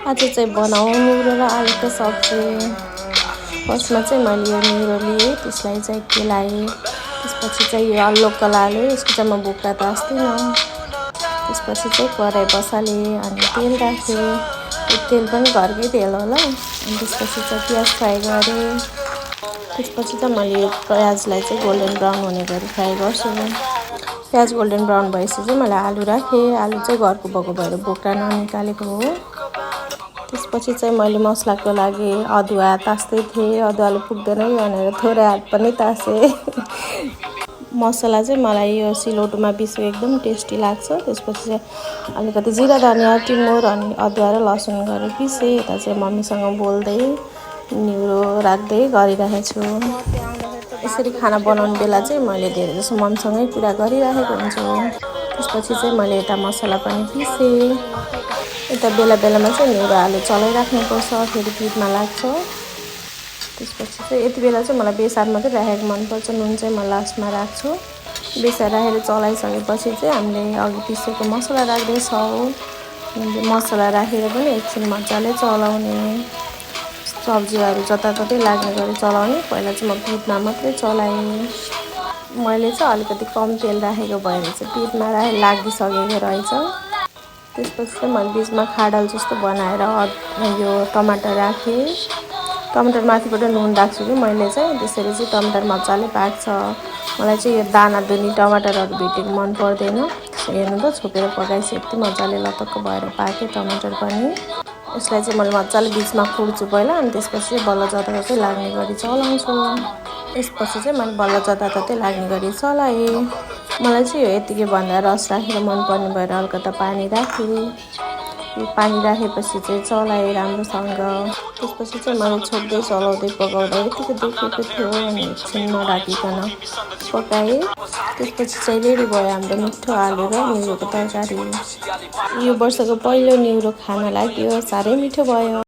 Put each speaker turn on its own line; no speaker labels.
आज चाहिँ बनाऊँ निउरो र आलुको सब्जी। फर्स्टमा चाहिँ मैले यो निउरो लिएँ, त्यसलाई चाहिँ केलाएँ। त्यसपछि चाहिँ यो लोकल आलु, यसको चाहिँ म बोक्रा त अस्तिनँ। त्यसपछि चाहिँ कराई बसालेँ अनि तेल राखेँ। यो तेल पनि घरकै तेल होला। अनि त्यसपछि चाहिँ प्याज फ्राई गरेँ। त्यसपछि चाहिँ मैले यो प्याजलाई चाहिँ गोल्डन ब्राउन हुने गरी फ्राई गर्छु। प्याज गोल्डन ब्राउन भएपछि चाहिँ मैले आलु राखेँ। आलु चाहिँ घरको भएको भएर बोक्रा ननिकालेको हो। त्यसपछि चाहिँ मैले मसलाको लागि अदुवा तास्दै थिएँ। अदुवाले पुग्दैन भनेर थोरै हात पनि तासेँ। मसला चाहिँ मलाई यो सिलौटोमा पिसेको एकदम टेस्टी लाग्छ। त्यसपछि चाहिँ अलिकति जिरा धनियाँ टिमुर अनि अदुवा र लसुन गरेर पिसेँ। यता चाहिँ मम्मीसँग बोल्दै निउरो राख्दै गरिरहेको छु। यसरी खाना बनाउने बेला चाहिँ मैले धेरै जसो मम्मीसँगै कुरा गरिरहेको हुन्छु। त्यसपछि चाहिँ मैले यता मसला पनि पिसेँ। यता बेला बेलामा चाहिँ निउरो आलु चलाइराख्नुपर्छ, फेरि पिठमा लाग्छ। त्यसपछि चाहिँ यति बेला चाहिँ मलाई बेसार मात्रै राखेको मनपर्छ, नुन चाहिँ म लास्टमा राख्छु। बेसार राखेर चलाइसकेपछि चाहिँ हामीले अघि पिसेको मसला राख्दैछौँ। मसला राखेर पनि एकछिन मजाले चलाउने, सब्जीहरू जताततै लाग्ने गरी चलाउने। पहिला चाहिँ म पिठमा मात्रै चलाएँ। मैले चाहिँ अलिकति कम तेल राखेको भएर चाहिँ पिठमा लागिसकेको रहेछ। त्यसपछि चाहिँ मैले बिचमा खाडल जस्तो बनाएर यो टमाटर राखेँ। टमाटर माथिबाट नुन राख्छु कि मैले चाहिँ, त्यसरी चाहिँ टमाटर मजाले पाक्छ। मलाई चाहिँ यो दाना दुनी टमाटरहरू भेटेको मन पर्दैन। हेर्नु त छोपेर पकाएपछि यति मजाले लतक्क भएर पाकेँ टमाटर पनि। यसलाई चाहिँ मैले मजाले बिचमा खुड्छु पहिला, अनि त्यसपछि चाहिँ बल्ल जताततै लाग्ने गरी चलाउँछु। यसपछि चाहिँ मैले बल्ल जताततै लाग्ने गरी चलाएँ। मलाई चाहिँ यो यतिकै भन्दा रस राखेर मनपर्ने भएर अलिकता पानी राखेँ। पानी राखेपछि चाहिँ चलाएँ राम्रोसँग। त्यसपछि चाहिँ मैले छोप्दै चलाउँदै पकाउँदा यतिको देखेको थियो अनि एकछिन नढाकिकन पकाएँ। त्यसपछि चाहिँ रेडी भयो हाम्रो मिठो आलु र निउरोको तरकारी। यो वर्षको पहिलो निउरो खान लाग्यो, साह्रै मिठो भयो।